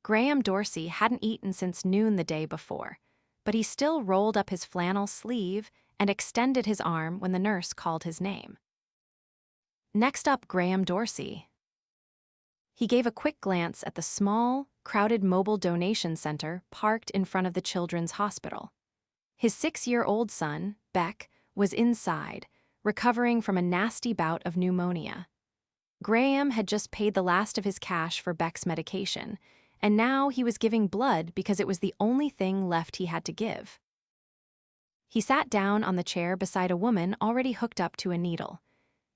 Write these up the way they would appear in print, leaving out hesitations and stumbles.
Graham Dorsey hadn't eaten since noon the day before, but he still rolled up his flannel sleeve and extended his arm when the nurse called his name. Next up, Graham Dorsey. He gave a quick glance at the small, crowded mobile donation center parked in front of the children's hospital. His 6-year-old son, Beck, was inside, recovering from a nasty bout of pneumonia. Graham had just paid the last of his cash for Beck's medication, and now he was giving blood because it was the only thing left he had to give. He sat down on the chair beside a woman already hooked up to a needle.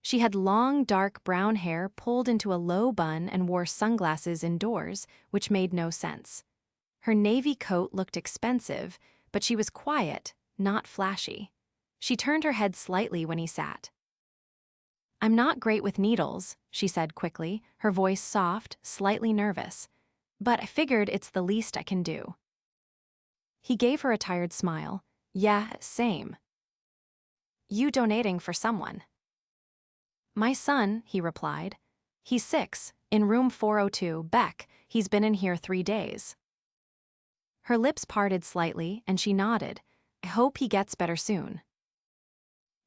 She had long, dark brown hair pulled into a low bun and wore sunglasses indoors, which made no sense. Her navy coat looked expensive, but she was quiet, not flashy. She turned her head slightly when he sat. "I'm not great with needles," she said quickly, her voice soft, slightly nervous. "But I figured it's the least I can do." He gave her a tired smile. "Yeah, same." "You donating for someone?" "My son," he replied. "He's 6, in room 402, Beck. He's been in here 3 days." Her lips parted slightly, and she nodded. "I hope he gets better soon."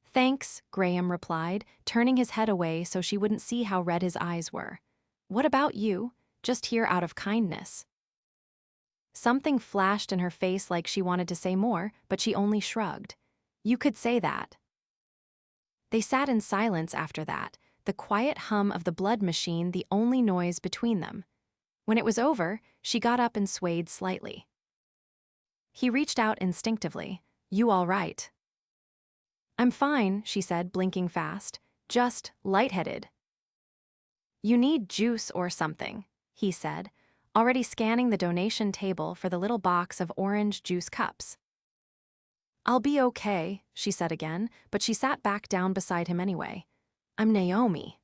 "Thanks," Graham replied, turning his head away so she wouldn't see how red his eyes were. "What about you? Just here out of kindness." Something flashed in her face like she wanted to say more, but she only shrugged. "You could say that." They sat in silence after that, the quiet hum of the blood machine the only noise between them. When it was over, she got up and swayed slightly. He reached out instinctively. "You all right?" "I'm fine," she said, blinking fast. "Just lightheaded." "You need juice or something," he said, already scanning the donation table for the little box of orange juice cups. "I'll be okay," she said again, but she sat back down beside him anyway. "I'm Naomi."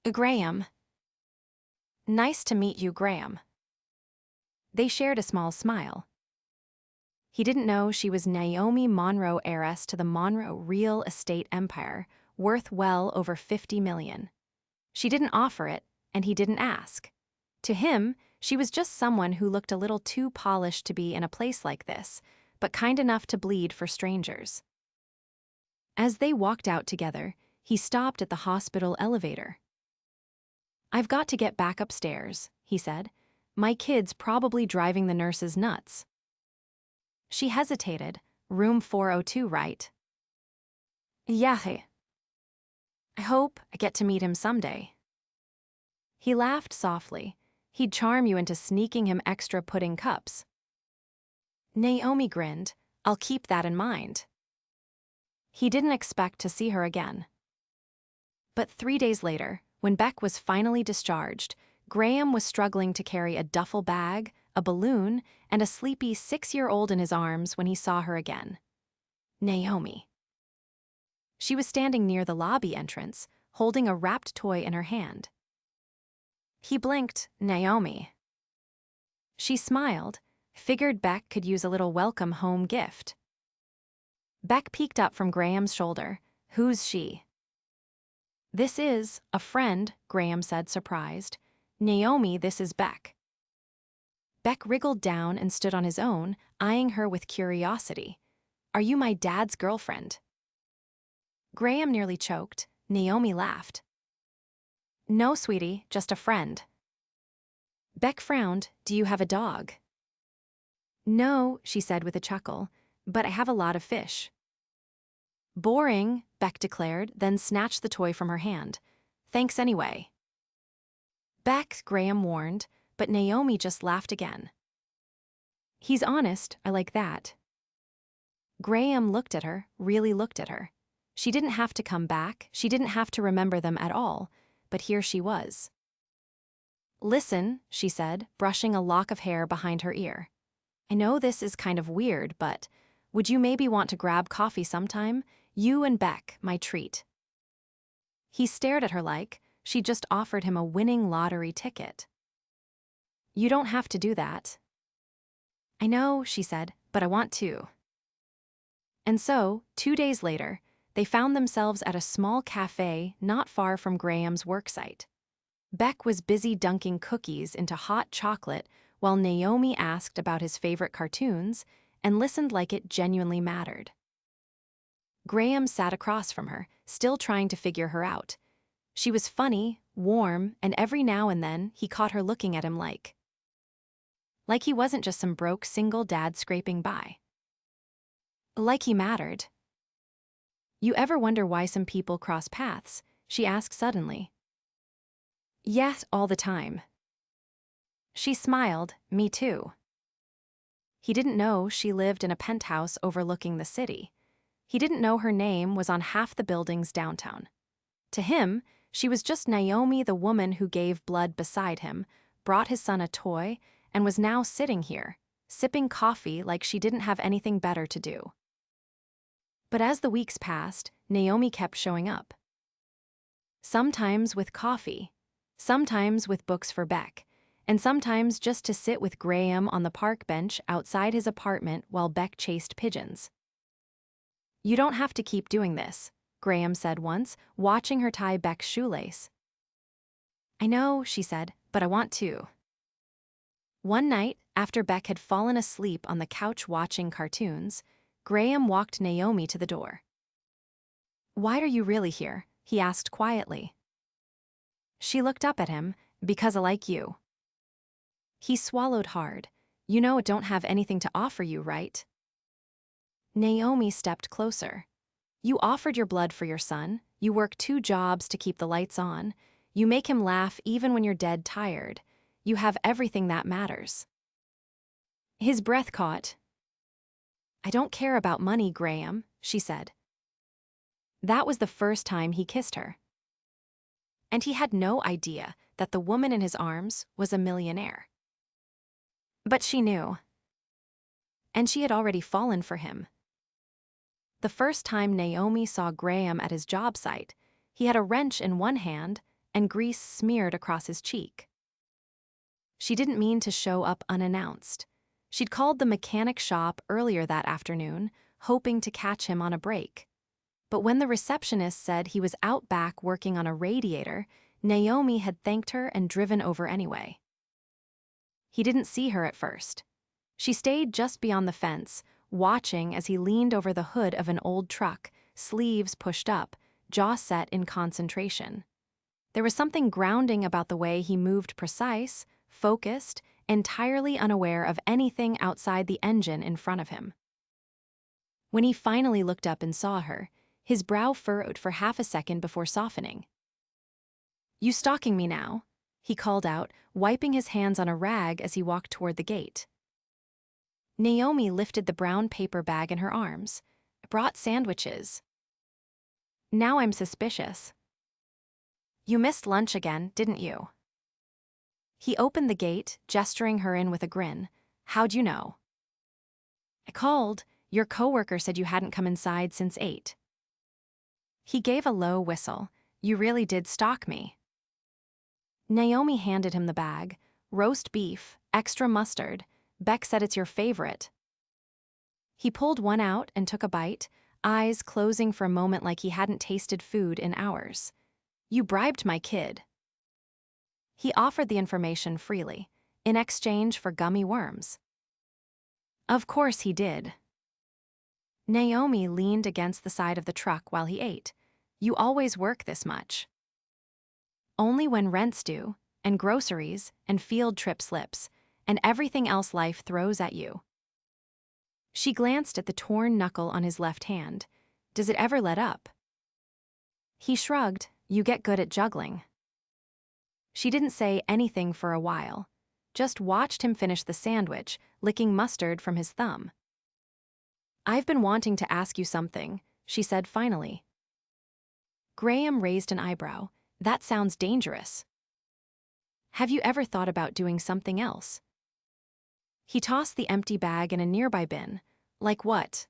"Graham." "Nice to meet you, Graham." They shared a small smile. He didn't know she was Naomi Monroe, heiress to the Monroe real estate empire, worth well over $50 million. She didn't offer it, and he didn't ask. To him, she was just someone who looked a little too polished to be in a place like this, but kind enough to bleed for strangers. As they walked out together, he stopped at the hospital elevator. "I've got to get back upstairs," he said. "My kid's probably driving the nurses nuts." She hesitated. "Room 402, right?" "Yeah. I hope I get to meet him someday." He laughed softly. He'd charm you into sneaking him extra pudding cups. Naomi grinned. "I'll keep that in mind." He didn't expect to see her again. But 3 days later, when Beck was finally discharged, Graham was struggling to carry a duffel bag, a balloon, and a sleepy 6-year-old in his arms when he saw her again. Naomi. She was standing near the lobby entrance, holding a wrapped toy in her hand. He blinked. "Naomi." She smiled, figured Beck could use a little welcome home gift. Beck peeked up from Graham's shoulder. "Who's she?" "This is a friend," Graham said, surprised. "Naomi, this is Beck." Beck wriggled down and stood on his own, eyeing her with curiosity. "Are you my dad's girlfriend?" Graham nearly choked. Naomi laughed. "No, sweetie, just a friend." Beck frowned. "Do you have a dog?" "No," she said with a chuckle, "but I have a lot of fish." "Boring," Beck declared, then snatched the toy from her hand. "Thanks anyway." "Beck," Graham warned, but Naomi just laughed again. "He's honest, I like that." Graham looked at her, really looked at her. She didn't have to come back, she didn't have to remember them at all, but here she was. "Listen," she said, brushing a lock of hair behind her ear. "I know this is kind of weird, but would you maybe want to grab coffee sometime? You and Beck, my treat." He stared at her like she'd just offered him a winning lottery ticket. "You don't have to do that." "I know," she said, "but I want to." And so, 2 days later, they found themselves at a small cafe not far from Graham's worksite. Beck was busy dunking cookies into hot chocolate while Naomi asked about his favorite cartoons and listened like it genuinely mattered. Graham sat across from her, still trying to figure her out. She was funny, warm, and every now and then he caught her looking at him like he wasn't just some broke single dad scraping by. Like he mattered. You ever wonder why some people cross paths? She asked suddenly. Yes, all the time. She smiled, me too. He didn't know she lived in a penthouse overlooking the city. He didn't know her name was on half the buildings downtown. To him, she was just Naomi, the woman who gave blood beside him, brought his son a toy, and was now sitting here, sipping coffee like she didn't have anything better to do. But as the weeks passed, Naomi kept showing up. Sometimes with coffee, sometimes with books for Beck, and sometimes just to sit with Graham on the park bench outside his apartment while Beck chased pigeons. You don't have to keep doing this, Graham said once, watching her tie Beck's shoelace. I know, she said, but I want to. One night, after Beck had fallen asleep on the couch watching cartoons, Graham walked Naomi to the door. Why are you really here? He asked quietly. She looked up at him, because I like you. He swallowed hard. You know I don't have anything to offer you, right? Naomi stepped closer. You offered your blood for your son, you work 2 jobs to keep the lights on, you make him laugh even when you're dead tired. You have everything that matters. His breath caught. I don't care about money, Graham, she said. That was the first time he kissed her. And he had no idea that the woman in his arms was a millionaire. But she knew. And she had already fallen for him. The first time Naomi saw Graham at his job site, he had a wrench in one hand and grease smeared across his cheek. She didn't mean to show up unannounced. She'd called the mechanic shop earlier that afternoon, hoping to catch him on a break. But when the receptionist said he was out back working on a radiator, Naomi had thanked her and driven over anyway. He didn't see her at first. She stayed just beyond the fence, watching as he leaned over the hood of an old truck, sleeves pushed up, jaw set in concentration. There was something grounding about the way he moved, precise, focused, entirely unaware of anything outside the engine in front of him. When he finally looked up and saw her, his brow furrowed for half a second before softening. You stalking me now? He called out, wiping his hands on a rag as he walked toward the gate. Naomi lifted the brown paper bag in her arms. Brought sandwiches. Now I'm suspicious. You missed lunch again, didn't you? He opened the gate, gesturing her in with a grin. How'd you know? I called. Your coworker said you hadn't come inside since 8. He gave a low whistle. You really did stalk me. Naomi handed him the bag. Roast beef, extra mustard. Beck said it's your favorite. He pulled one out and took a bite, eyes closing for a moment like he hadn't tasted food in hours. You bribed my kid. He offered the information freely, in exchange for gummy worms. Of course he did. Naomi leaned against the side of the truck while he ate. You always work this much. Only when rent's due, and groceries, and field trip slips, and everything else life throws at you. She glanced at the torn knuckle on his left hand. Does it ever let up? He shrugged. You get good at juggling. She didn't say anything for a while, just watched him finish the sandwich, licking mustard from his thumb. I've been wanting to ask you something, she said finally. Graham raised an eyebrow. That sounds dangerous. Have you ever thought about doing something else? He tossed the empty bag in a nearby bin. Like what?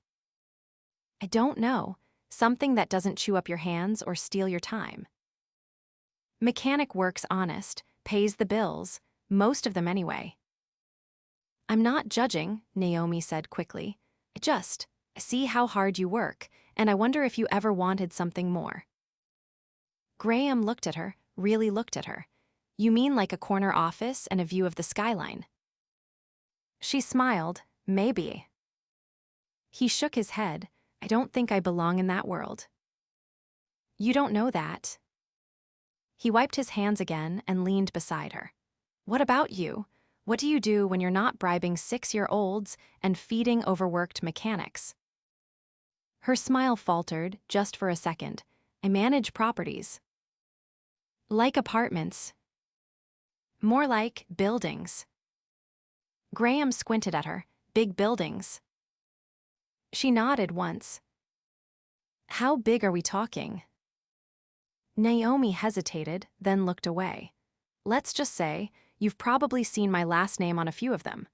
I don't know. Something that doesn't chew up your hands or steal your time. Mechanic work's honest, pays the bills, most of them anyway. I'm not judging, Naomi said quickly. I see how hard you work, and I wonder if you ever wanted something more. Graham looked at her, really looked at her. You mean like a corner office and a view of the skyline? She smiled. Maybe. He shook his head. I don't think I belong in that world. You don't know that. He wiped his hands again and leaned beside her. What about you? What do you do when you're not bribing 6-year-olds and feeding overworked mechanics? Her smile faltered just for a second. I manage properties. Like apartments. More like buildings. Graham squinted at her. Big buildings. She nodded once. How big are we talking? Naomi hesitated, then looked away. Let's just say, you've probably seen my last name on a few of them.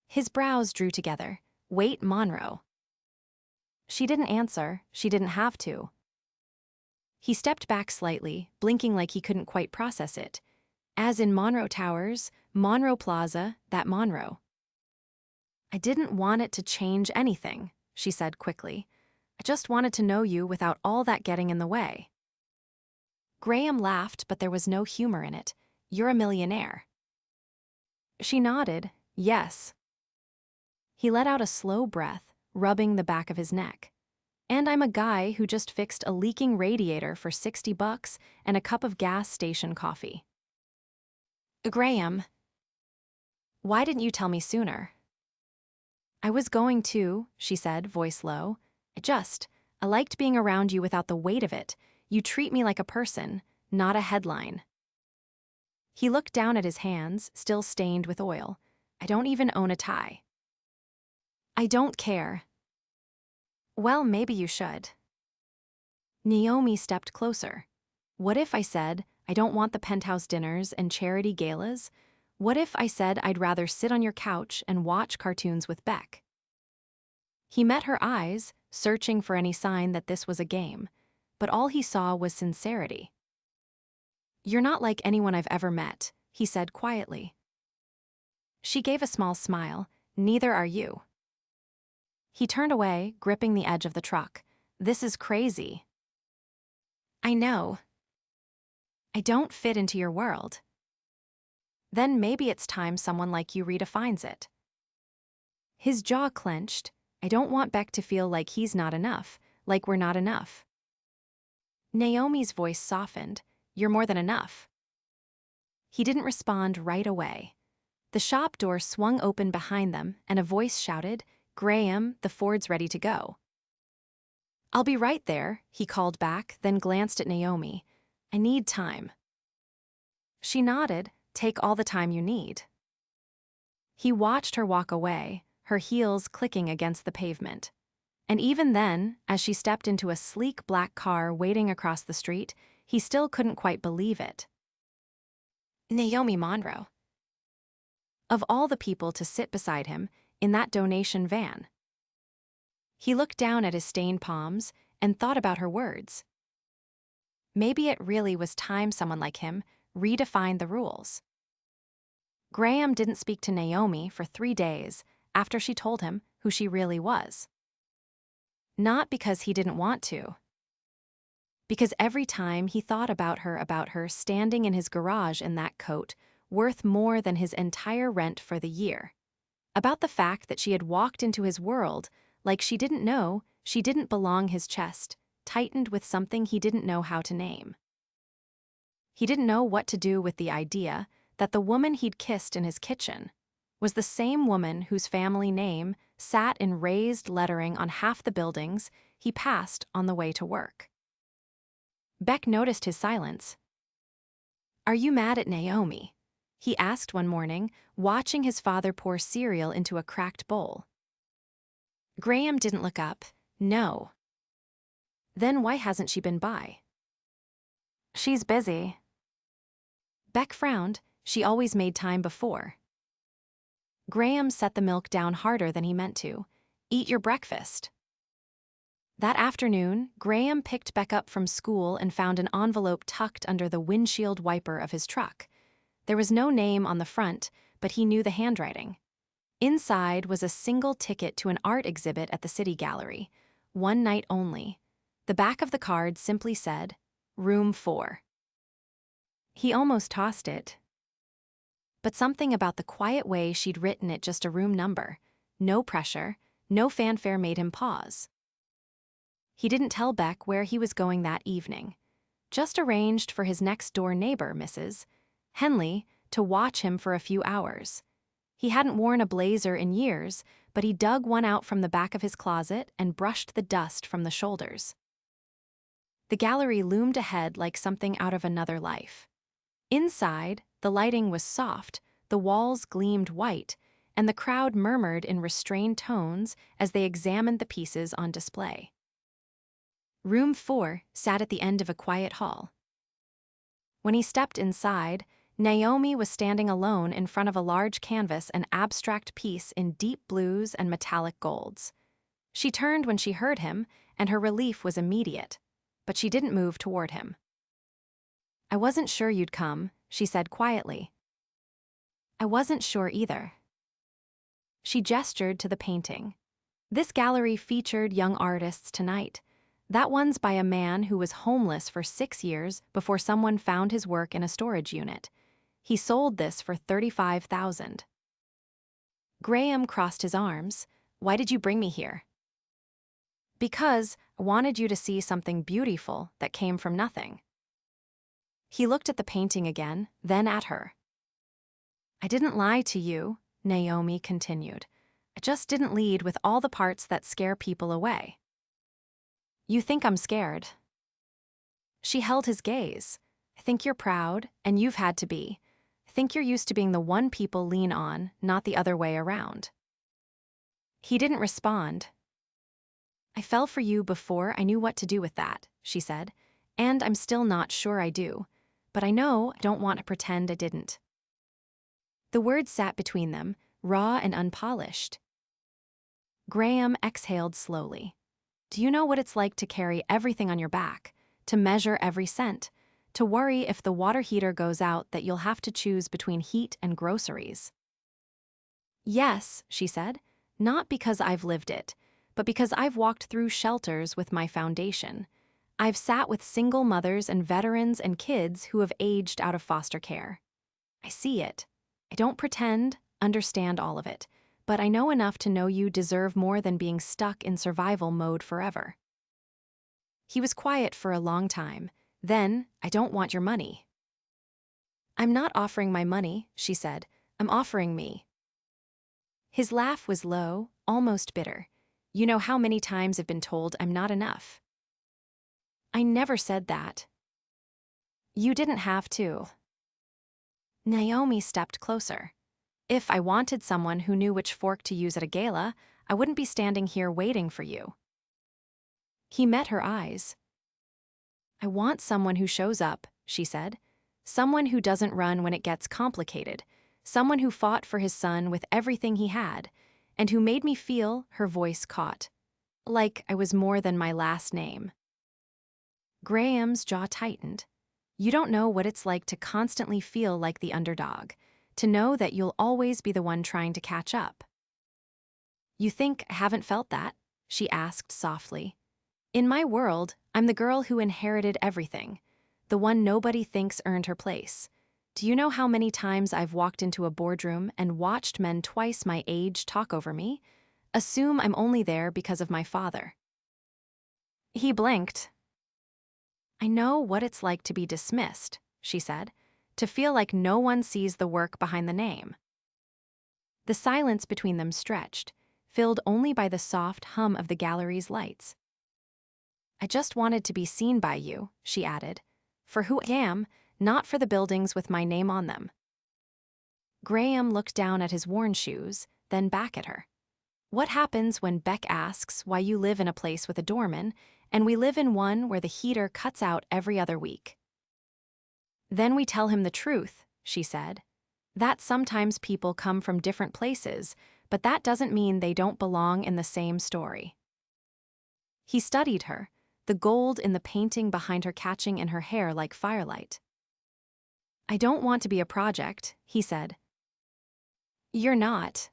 His brows drew together. Wait, Monroe. She didn't answer, she didn't have to. He stepped back slightly, blinking like he couldn't quite process it. As in Monroe Towers, Monroe Plaza, that Monroe. I didn't want it to change anything, she said quickly. I just wanted to know you without all that getting in the way. Graham laughed, but there was no humor in it. You're a millionaire. She nodded, yes. He let out a slow breath, rubbing the back of his neck. And I'm a guy who just fixed a leaking radiator for $60 and a cup of gas station coffee. Graham. Why didn't you tell me sooner? I was going to, she said, voice low. I liked being around you without the weight of it. You treat me like a person, not a headline. He looked down at his hands, still stained with oil. I don't even own a tie. I don't care. Well, maybe you should. Naomi stepped closer. What if I said, I don't want the penthouse dinners and charity galas? What if I said I'd rather sit on your couch and watch cartoons with Beck? He met her eyes, searching for any sign that this was a game, but all he saw was sincerity. You're not like anyone I've ever met, he said quietly. She gave a small smile. Neither are you. He turned away, gripping the edge of the truck. This is crazy. I know. I don't fit into your world. Then maybe it's time someone like you redefines it. His jaw clenched. I don't want Beck to feel like he's not enough, like we're not enough. Naomi's voice softened. You're more than enough. He didn't respond right away. The shop door swung open behind them, and a voice shouted, Graham, the Ford's ready to go. I'll be right there, he called back, then glanced at Naomi. I need time. She nodded. Take all the time you need. He watched her walk away, her heels clicking against the pavement. And even then, as she stepped into a sleek black car waiting across the street, he still couldn't quite believe it. Naomi Monroe. Of all the people to sit beside him in that donation van. He looked down at his stained palms and thought about her words. Maybe it really was time someone like him redefined the rules. Graham didn't speak to Naomi for 3 days after she told him who she really was. Not because he didn't want to. Because every time he thought about her standing in his garage in that coat, worth more than his entire rent for the year. About the fact that she had walked into his world like she didn't know she didn't belong, his chest tightened with something he didn't know how to name. He didn't know what to do with the idea that the woman he'd kissed in his kitchen was the same woman whose family name sat in raised lettering on half the buildings he passed on the way to work. Beck noticed his silence. Are you mad at Naomi? He asked one morning, watching his father pour cereal into a cracked bowl. Graham didn't look up. No. Then why hasn't she been by? She's busy. Beck frowned. She always made time before. Graham set the milk down harder than he meant to. Eat your breakfast. That afternoon, Graham picked Beck up from school and found an envelope tucked under the windshield wiper of his truck. There was no name on the front, but he knew the handwriting. Inside was a single ticket to an art exhibit at the City Gallery. 1 night only. The back of the card simply said, Room 4. He almost tossed it. But something about the quiet way she'd written it, just a room number, no pressure, no fanfare, made him pause. He didn't tell Beck where he was going that evening. Just arranged for his next-door neighbor, Mrs. Henley, to watch him for a few hours. He hadn't worn a blazer in years, but he dug one out from the back of his closet and brushed the dust from the shoulders. The gallery loomed ahead like something out of another life. Inside, the lighting was soft, the walls gleamed white, and the crowd murmured in restrained tones as they examined the pieces on display. Room 4 sat at the end of a quiet hall. When he stepped inside, Naomi was standing alone in front of a large canvas, an abstract piece in deep blues and metallic golds. She turned when she heard him, and her relief was immediate, but she didn't move toward him. "I wasn't sure you'd come," she said quietly. "I wasn't sure either." She gestured to the painting. "This gallery featured young artists tonight. That one's by a man who was homeless for 6 years before someone found his work in a storage unit. He sold this for $35,000. Graham crossed his arms. "Why did you bring me here?" "Because I wanted you to see something beautiful that came from nothing." He looked at the painting again, then at her. "I didn't lie to you," Naomi continued. "I just didn't lead with all the parts that scare people away." "You think I'm scared." She held his gaze. "I think you're proud, and you've had to be. I think you're used to being the one people lean on, not the other way around." He didn't respond. "I fell for you before I knew what to do with that," she said, "and I'm still not sure I do. But I know I don't want to pretend I didn't." The words sat between them, raw and unpolished. Graham exhaled slowly. "Do you know what it's like to carry everything on your back, to measure every cent, to worry if the water heater goes out that you'll have to choose between heat and groceries?" "Yes," she said, "not because I've lived it, but because I've walked through shelters with my foundation. I've sat with single mothers and veterans and kids who have aged out of foster care. I see it. I don't pretend, understand all of it, but I know enough to know you deserve more than being stuck in survival mode forever." He was quiet for a long time. Then, "I don't want your money." "I'm not offering my money," she said. "I'm offering me." His laugh was low, almost bitter. "You know how many times I've been told I'm not enough." "I never said that." "You didn't have to." Naomi stepped closer. "If I wanted someone who knew which fork to use at a gala, I wouldn't be standing here waiting for you." He met her eyes. "I want someone who shows up," she said. "Someone who doesn't run when it gets complicated. Someone who fought for his son with everything he had, and who made me feel," her voice caught, "like I was more than my last name." Graham's jaw tightened. "You don't know what it's like to constantly feel like the underdog, to know that you'll always be the one trying to catch up." "You think I haven't felt that?" she asked softly. "In my world, I'm the girl who inherited everything, the one nobody thinks earned her place. Do you know how many times I've walked into a boardroom and watched men twice my age talk over me? Assume I'm only there because of my father." He blinked. "I know what it's like to be dismissed," she said, "to feel like no one sees the work behind the name." The silence between them stretched, filled only by the soft hum of the gallery's lights. "I just wanted to be seen by you," she added, "for who I am, not for the buildings with my name on them." Graham looked down at his worn shoes, then back at her. "What happens when Beck asks why you live in a place with a doorman, and we live in one where the heater cuts out every other week?" "Then we tell him the truth," she said. "That sometimes people come from different places, but that doesn't mean they don't belong in the same story." He studied her, the gold in the painting behind her catching in her hair like firelight. "I don't want to be a project," he said. "You're not.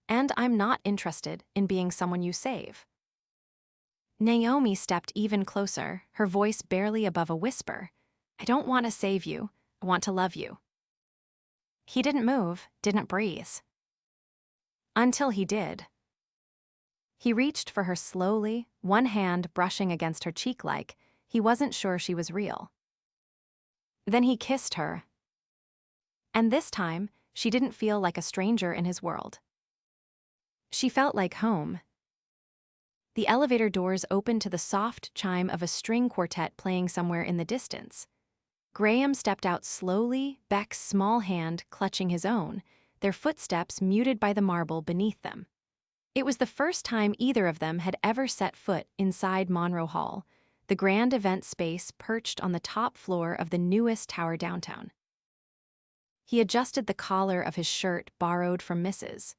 And I'm not interested in being someone you save." Naomi stepped even closer, her voice barely above a whisper. I don't want to save you, I want to love you. He didn't move, didn't breathe. Until he did. He reached for her slowly, one hand brushing against her cheek like he wasn't sure she was real. Then he kissed her. And this time, she didn't feel like a stranger in his world. She felt like home. The elevator doors opened to the soft chime of a string quartet playing somewhere in the distance. Graham stepped out slowly, Beck's small hand clutching his own, their footsteps muted by the marble beneath them. It was the first time either of them had ever set foot inside Monroe Hall, the grand event space perched on the top floor of the newest tower downtown. He adjusted the collar of his shirt borrowed from Mrs.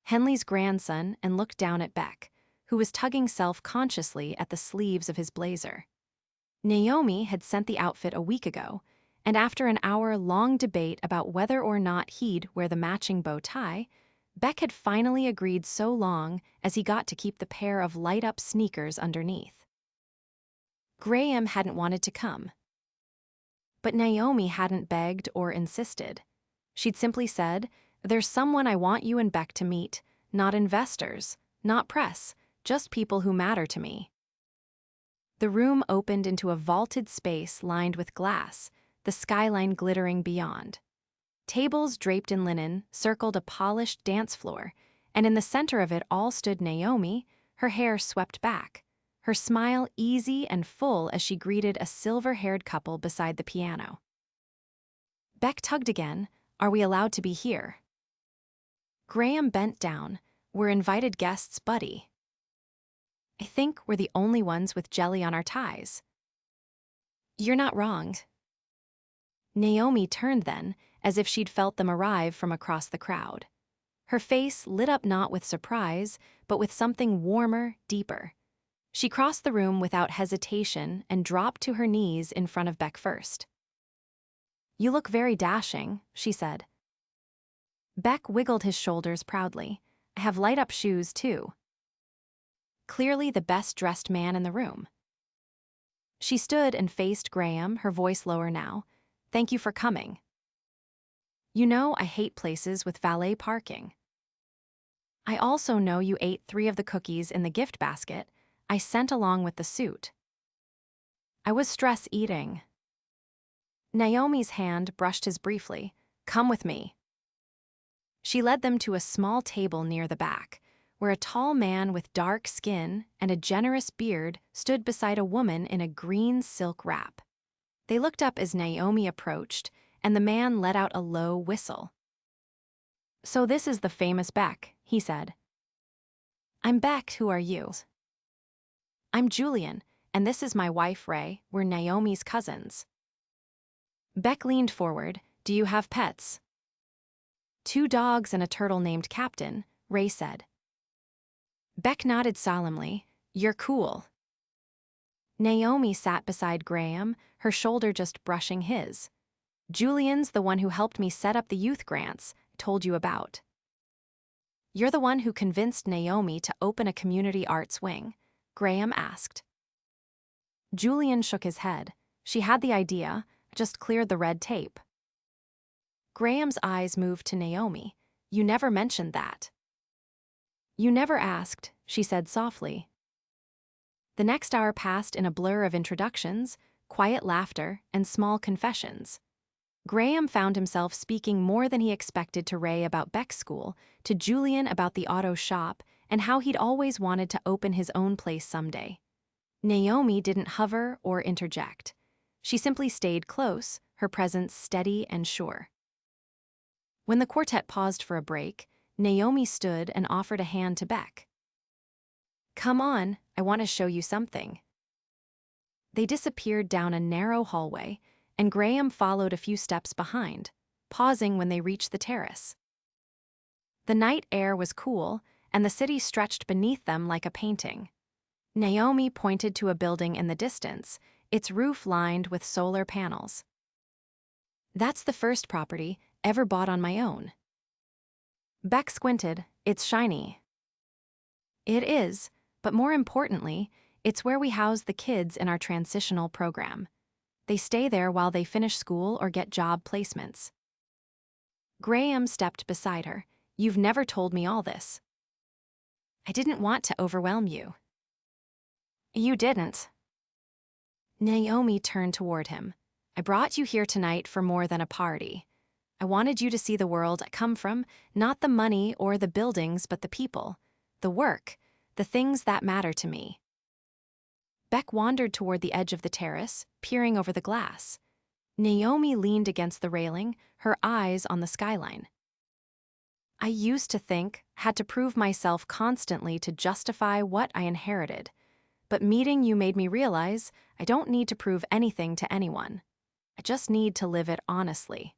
Henley's grandson and looked down at Beck, who was tugging self-consciously at the sleeves of his blazer. Naomi had sent the outfit a week ago, and after an hour-long debate about whether or not he'd wear the matching bow tie, Beck had finally agreed so long as he got to keep the pair of light-up sneakers underneath. Graham hadn't wanted to come. But Naomi hadn't begged or insisted. She'd simply said, "There's someone I want you and Beck to meet, not investors, not press, just people who matter to me." The room opened into a vaulted space lined with glass, the skyline glittering beyond. Tables draped in linen circled a polished dance floor, and in the center of it all stood Naomi, her hair swept back, her smile easy and full as she greeted a silver-haired couple beside the piano. Beck tugged again. "Are we allowed to be here?" Graham bent down. "We're invited guests, buddy." "I think we're the only ones with jelly on our ties." "You're not wrong." Naomi turned then, as if she'd felt them arrive from across the crowd. Her face lit up not with surprise, but with something warmer, deeper. She crossed the room without hesitation and dropped to her knees in front of Beck first. "You look very dashing," she said. Beck wiggled his shoulders proudly. "I have light-up shoes, too." Clearly the best-dressed man in the room. She stood and faced Graham, her voice lower now. "Thank you for coming. You know I hate places with valet parking. I also know you ate 3 of the cookies in the gift basket I sent along with the suit." "I was stress eating." Naomi's hand brushed his briefly. "Come with me." She led them to a small table near the back, where a tall man with dark skin and a generous beard stood beside a woman in a green silk wrap. They looked up as Naomi approached, and the man let out a low whistle. "So this is the famous Beck," he said. "I'm Beck, who are you?" "I'm Julian, and this is my wife, Ray. We're Naomi's cousins." Beck leaned forward. "Do you have pets?" "2 dogs and a turtle named Captain," Ray said. Beck nodded solemnly. "You're cool." Naomi sat beside Graham, her shoulder just brushing his. "Julian's the one who helped me set up the youth grants I told you about." "You're the one who convinced Naomi to open a community arts wing?" Graham asked. Julian shook his head. "She had the idea, just cleared the red tape." Graham's eyes moved to Naomi. "You never mentioned that." "You never asked," she said softly. The next hour passed in a blur of introductions, quiet laughter, and small confessions. Graham found himself speaking more than he expected to Ray about Beck's school, to Julian about the auto shop, and how he'd always wanted to open his own place someday. Naomi didn't hover or interject. She simply stayed close, her presence steady and sure. When the quartet paused for a break, Naomi stood and offered a hand to Beck. "Come on, I want to show you something." They disappeared down a narrow hallway, and Graham followed a few steps behind, pausing when they reached the terrace. The night air was cool, and the city stretched beneath them like a painting. Naomi pointed to a building in the distance, its roof lined with solar panels. "That's the first property ever bought on my own." Beck squinted. "It's shiny." "It is, but more importantly, it's where we house the kids in our transitional program. They stay there while they finish school or get job placements. Graham stepped beside her. You've never told me all this. I didn't want to overwhelm you. You didn't. Naomi turned toward him. I brought you here tonight for more than a party. I wanted you to see the world I come from, not the money or the buildings, but the people, the work, the things that matter to me. Beck wandered toward the edge of the terrace, peering over the glass. Naomi leaned against the railing, her eyes on the skyline. I used to think, had to prove myself constantly to justify what I inherited. But meeting you made me realize I don't need to prove anything to anyone. I just need to live it honestly.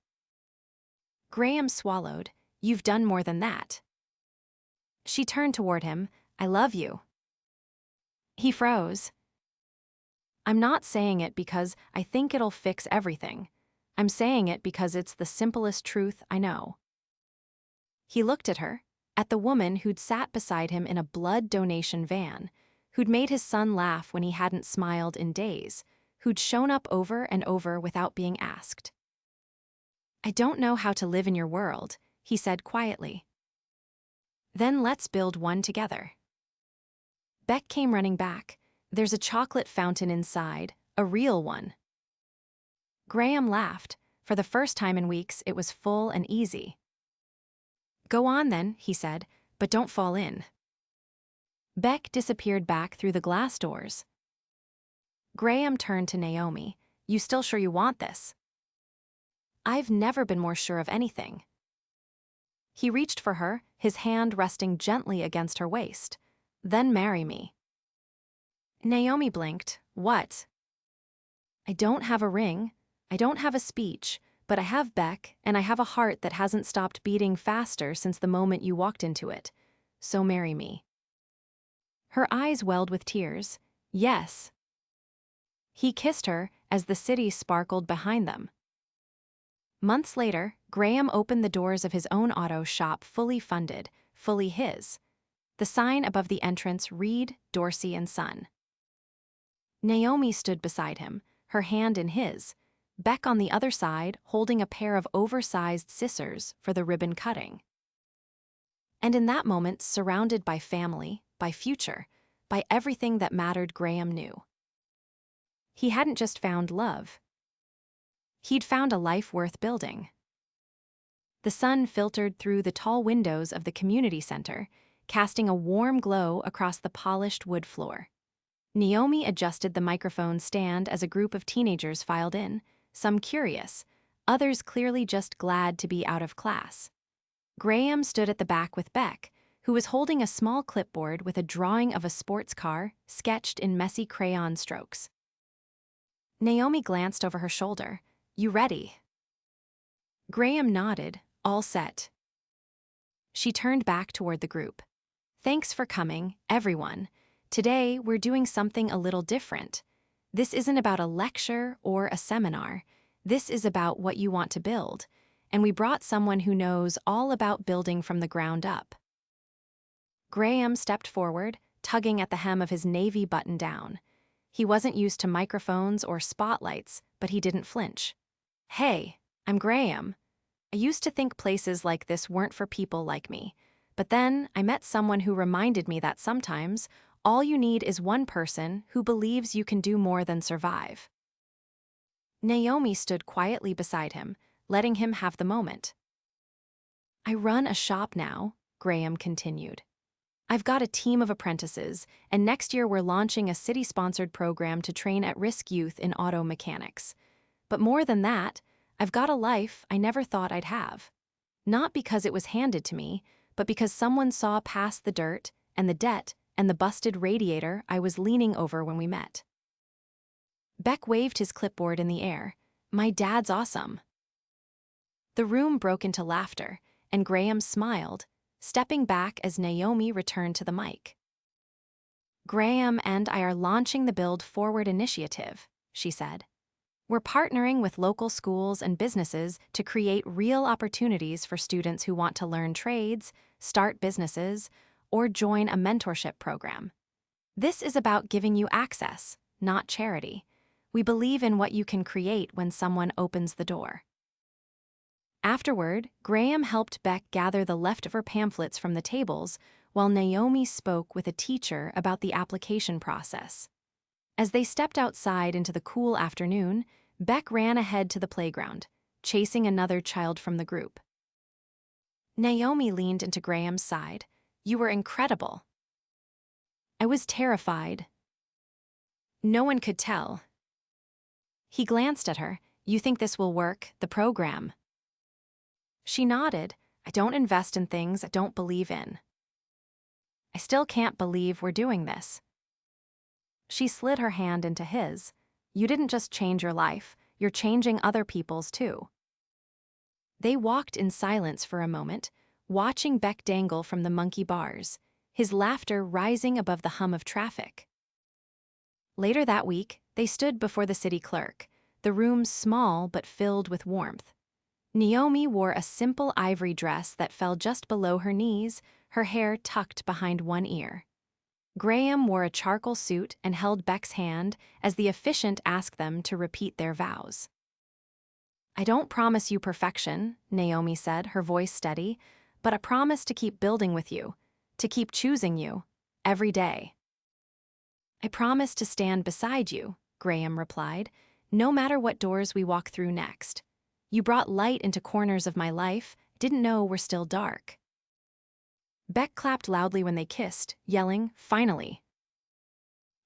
Graham swallowed. You've done more than that. She turned toward him. I love you. He froze. I'm not saying it because I think it'll fix everything. I'm saying it because it's the simplest truth I know. He looked at her, at the woman who'd sat beside him in a blood donation van, who'd made his son laugh when he hadn't smiled in days, who'd shown up over and over without being asked. I don't know how to live in your world, he said quietly. Then let's build one together. Beck came running back. There's a chocolate fountain inside, a real one. Graham laughed. For the first time in weeks, it was full and easy. Go on then, he said, but don't fall in. Beck disappeared back through the glass doors. Graham turned to Naomi. You still sure you want this? I've never been more sure of anything. He reached for her, his hand resting gently against her waist. Then marry me. Naomi blinked. What? I don't have a ring, I don't have a speech, but I have Beck, and I have a heart that hasn't stopped beating faster since the moment you walked into it. So marry me. Her eyes welled with tears. Yes. He kissed her as the city sparkled behind them. Months later, Graham opened the doors of his own auto shop, fully funded, fully his. The sign above the entrance read Dorsey and Son. Naomi stood beside him, her hand in his, Beck on the other side holding a pair of oversized scissors for the ribbon cutting. And in that moment, surrounded by family, by future, by everything that mattered, Graham knew. He hadn't just found love. He'd found a life worth building. The sun filtered through the tall windows of the community center, casting a warm glow across the polished wood floor. Naomi adjusted the microphone stand as a group of teenagers filed in, some curious, others clearly just glad to be out of class. Graham stood at the back with Beck, who was holding a small clipboard with a drawing of a sports car sketched in messy crayon strokes. Naomi glanced over her shoulder. You ready? Graham nodded, all set. She turned back toward the group. Thanks for coming, everyone. Today, we're doing something a little different. This isn't about a lecture or a seminar. This is about what you want to build, and we brought someone who knows all about building from the ground up. Graham stepped forward, tugging at the hem of his navy button-down. He wasn't used to microphones or spotlights, but he didn't flinch. Hey, I'm Graham. I used to think places like this weren't for people like me, but then I met someone who reminded me that sometimes all you need is one person who believes you can do more than survive. Naomi stood quietly beside him, letting him have the moment. I run a shop now, Graham continued. I've got a team of apprentices, and next year we're launching a city-sponsored program to train at-risk youth in auto mechanics. But more than that, I've got a life I never thought I'd have. Not because it was handed to me, but because someone saw past the dirt and the debt and the busted radiator I was leaning over when we met. Beck waved his clipboard in the air. My dad's awesome. The room broke into laughter, and Graham smiled, stepping back as Naomi returned to the mic. Graham and I are launching the Build Forward initiative, she said. We're partnering with local schools and businesses to create real opportunities for students who want to learn trades, start businesses, or join a mentorship program. This is about giving you access, not charity. We believe in what you can create when someone opens the door. Afterward, Graham helped Beck gather the leftover pamphlets from the tables while Naomi spoke with a teacher about the application process. As they stepped outside into the cool afternoon, Beck ran ahead to the playground, chasing another child from the group. Naomi leaned into Graham's side. "You were incredible." "I was terrified." "No one could tell." He glanced at her. "You think this will work, the program?" She nodded. "I don't invest in things I don't believe in." "I still can't believe we're doing this." She slid her hand into his. "You didn't just change your life, you're changing other people's too." They walked in silence for a moment, watching Beck dangle from the monkey bars, his laughter rising above the hum of traffic. Later that week, they stood before the city clerk, the room small but filled with warmth. Naomi wore a simple ivory dress that fell just below her knees, her hair tucked behind one ear. Graham wore a charcoal suit and held Beck's hand as the officiant asked them to repeat their vows. "I don't promise you perfection," Naomi said, her voice steady, "but I promise to keep building with you, to keep choosing you, every day." "I promise to stand beside you," Graham replied, "no matter what doors we walk through next. You brought light into corners of my life, didn't know were still dark." Beck clapped loudly when they kissed, yelling, "Finally!"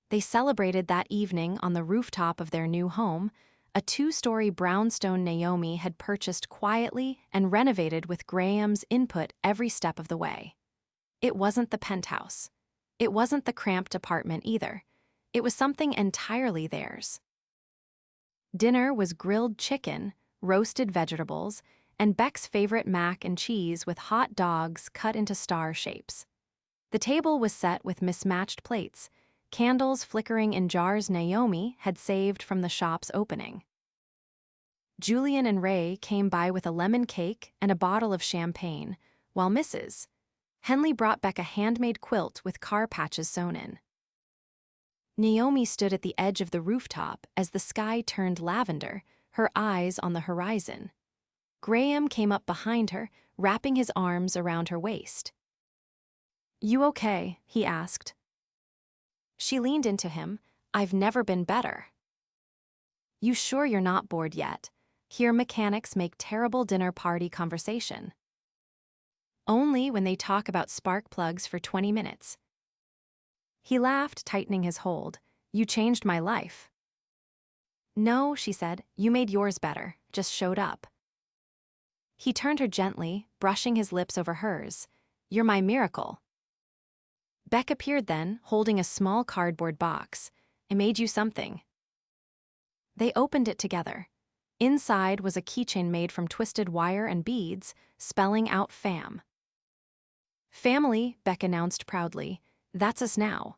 They celebrated that evening on the rooftop of their new home, a 2-story brownstone Naomi had purchased quietly and renovated with Graham's input every step of the way. It wasn't the penthouse. It wasn't the cramped apartment either. It was something entirely theirs. Dinner was grilled chicken, roasted vegetables, and Beck's favorite mac and cheese with hot dogs cut into star shapes. The table was set with mismatched plates, candles flickering in jars Naomi had saved from the shop's opening. Julian and Ray came by with a lemon cake and a bottle of champagne, while Mrs. Henley brought Beck a handmade quilt with car patches sewn in. Naomi stood at the edge of the rooftop as the sky turned lavender, her eyes on the horizon. Graham came up behind her, wrapping his arms around her waist. "You okay?" he asked. She leaned into him. "I've never been better." "You sure you're not bored yet? Here mechanics make terrible dinner party conversation." "Only when they talk about spark plugs for 20 minutes. He laughed, tightening his hold. "You changed my life." "No," she said, "you made yours better, just showed up." He turned her gently, brushing his lips over hers. "You're my miracle." Beck appeared then, holding a small cardboard box. "I made you something." They opened it together. Inside was a keychain made from twisted wire and beads, spelling out FAM. "Family," Beck announced proudly. "That's us now."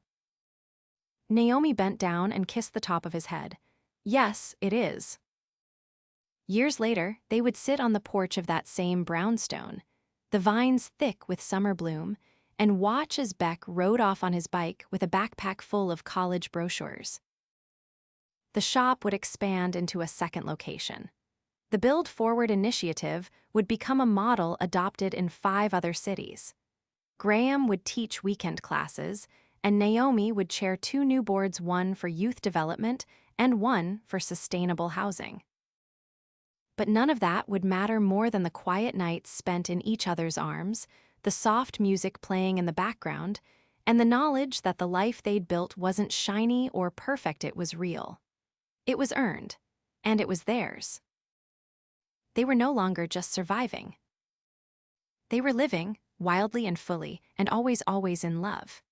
Naomi bent down and kissed the top of his head. "Yes, it is." Years later, they would sit on the porch of that same brownstone, the vines thick with summer bloom, and watch as Beck rode off on his bike with a backpack full of college brochures. The shop would expand into a second location. The Build Forward initiative would become a model adopted in 5 other cities. Graham would teach weekend classes, and Naomi would chair 2 new boards, one for youth development and one for sustainable housing. But none of that would matter more than the quiet nights spent in each other's arms, the soft music playing in the background, and the knowledge that the life they'd built wasn't shiny or perfect, it was real. It was earned, and it was theirs. They were no longer just surviving. They were living, wildly and fully, and always in love.